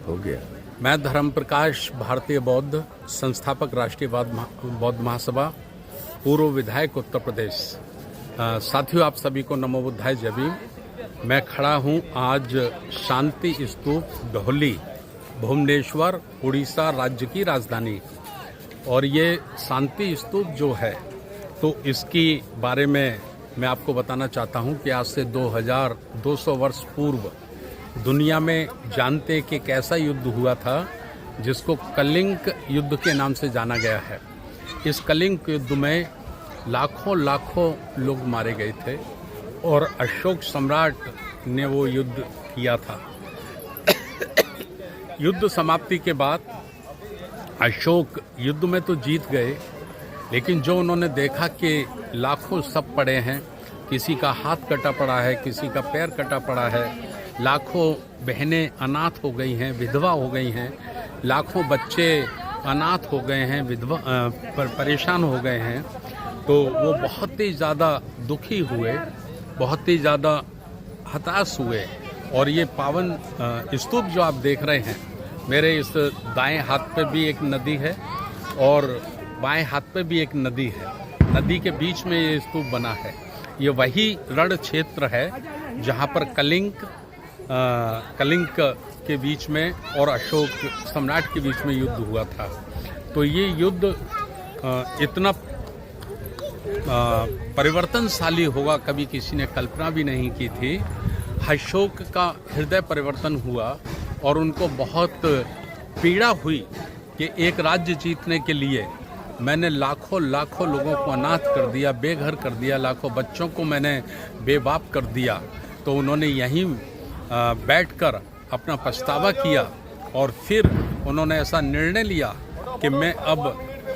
हो गया। मैं धर्म प्रकाश, भारतीय बौद्ध संस्थापक, राष्ट्रीय बौद्ध महासभा, पूर्व विधायक, उत्तर प्रदेश। साथियों, आप सभी को नमो बुद्धाय, जय भीम। मैं खड़ा हूं आज शांति स्तूप डोहली, भुवनेश्वर, उड़ीसा राज्य की राजधानी। और ये शांति स्तूप जो है, तो इसकी बारे में मैं आपको बताना चाहता हूं कि आज से 2200 वर्ष पूर्व दुनिया में जानते कि एक ऐसा युद्ध हुआ था जिसको कलिंग युद्ध के नाम से जाना गया है। इस कलिंग युद्ध में लाखों लोग मारे गए थे और अशोक सम्राट ने वो युद्ध किया था। युद्ध समाप्ति के बाद अशोक युद्ध में तो जीत गए, लेकिन जो उन्होंने देखा कि लाखों सब पड़े हैं, किसी का हाथ कटा पड़ा है, किसी का पैर कटा पड़ा है, लाखों बहनें अनाथ हो गई हैं, विधवा हो गई हैं, लाखों बच्चे अनाथ हो गए हैं, विधवा परेशान हो गए हैं, तो वो बहुत ही ज़्यादा दुखी हुए, बहुत ही ज़्यादा हताश हुए। और ये पावन स्तूप जो आप देख रहे हैं, मेरे इस दाएं हाथ पे भी एक नदी है और बाएं हाथ पे भी एक नदी है। नदी के बीच में ये स्तूप बना है। ये वही रण क्षेत्र है जहाँ पर कलिंग के बीच में और अशोक सम्राट के बीच में युद्ध हुआ था। तो ये युद्ध इतना परिवर्तनशाली होगा, कभी किसी ने कल्पना भी नहीं की थी। अशोक का हृदय परिवर्तन हुआ और उनको बहुत पीड़ा हुई कि एक राज्य जीतने के लिए मैंने लाखों लोगों को अनाथ कर दिया, बेघर कर दिया, लाखों बच्चों को मैंने बेबाप कर दिया। तो उन्होंने यहीं बैठकर अपना पछतावा किया और फिर उन्होंने ऐसा निर्णय लिया कि मैं अब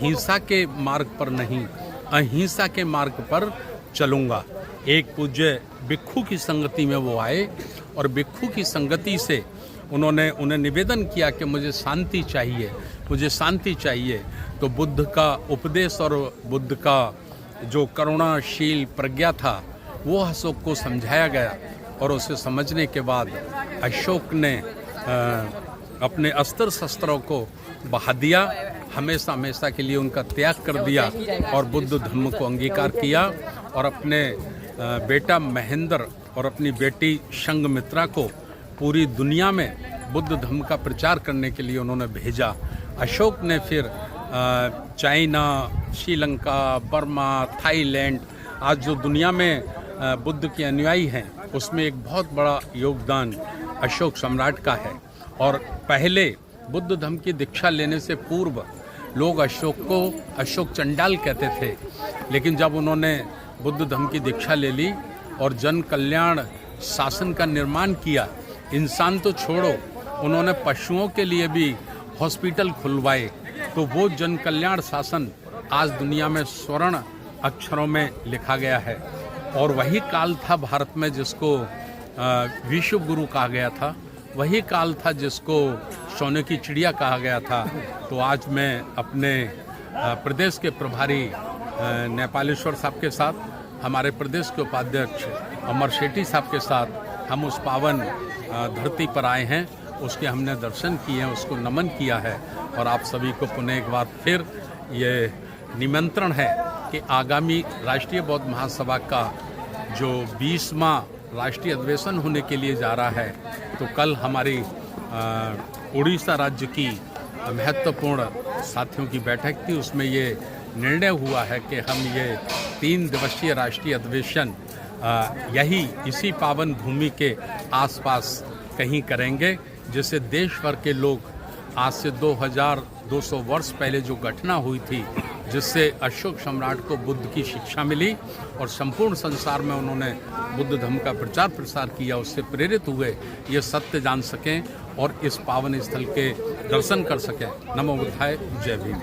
हिंसा के मार्ग पर नहीं, अहिंसा के मार्ग पर चलूँगा। एक पूज्य भिक्षु की संगति में वो आए और भिक्षु की संगति से उन्हें निवेदन किया कि मुझे शांति चाहिए, मुझे शांति चाहिए। तो बुद्ध का उपदेश और बुद्ध का जो करुणाशील प्रज्ञा था वो अशोक को समझाया गया और उसे समझने के बाद अशोक ने अपने अस्त्र शस्त्रों को बहा दिया, हमेशा के लिए उनका त्याग कर दिया और बुद्ध धर्म को अंगीकार किया और अपने बेटा महेंद्र और अपनी बेटी संघमित्रा को पूरी दुनिया में बुद्ध धर्म का प्रचार करने के लिए उन्होंने भेजा। अशोक ने फिर चाइना, श्रीलंका, बर्मा, थाईलैंड, आज जो दुनिया में बुद्ध के अनुयायी हैं, उसमें एक बहुत बड़ा योगदान अशोक सम्राट का है। और पहले बुद्ध धर्म की दीक्षा लेने से पूर्व लोग अशोक को अशोक चंडाल कहते थे, लेकिन जब उन्होंने बुद्ध धर्म की दीक्षा ले ली और जन कल्याण शासन का निर्माण किया, इंसान तो छोड़ो, उन्होंने पशुओं के लिए भी हॉस्पिटल खुलवाए, तो वो जन कल्याण शासन आज दुनिया में स्वर्ण अक्षरों में लिखा गया है। और वही काल था भारत में जिसको विश्व गुरु कहा गया था, वही काल था जिसको सोने की चिड़िया कहा गया था। तो आज मैं अपने प्रदेश के प्रभारी नेपालेश्वर साहब के साथ, हमारे प्रदेश के उपाध्यक्ष अमर शेट्टी साहब के साथ हम उस पावन धरती पर आए हैं, उसके हमने दर्शन किए हैं, उसको नमन किया है। और आप सभी को पुनः एक बार फिर ये निमंत्रण है कि आगामी राष्ट्रीय बौद्ध महासभा का जो 20वां राष्ट्रीय अधिवेशन होने के लिए जा रहा है, तो कल हमारी उड़ीसा राज्य की महत्वपूर्ण साथियों की बैठक थी। उसमें ये निर्णय हुआ है कि हम ये 3 दिवसीय राष्ट्रीय अधिवेशन इसी पावन भूमि के आसपास कहीं करेंगे, जिससे देश भर के लोग आज से 2200 वर्ष पहले जो घटना हुई थी, जिससे अशोक सम्राट को बुद्ध की शिक्षा मिली और संपूर्ण संसार में उन्होंने बुद्ध धर्म का प्रचार प्रसार किया, उससे प्रेरित हुए, ये सत्य जान सकें और इस पावन स्थल के दर्शन कर सकें। नमो बुद्धाय, जय भीम।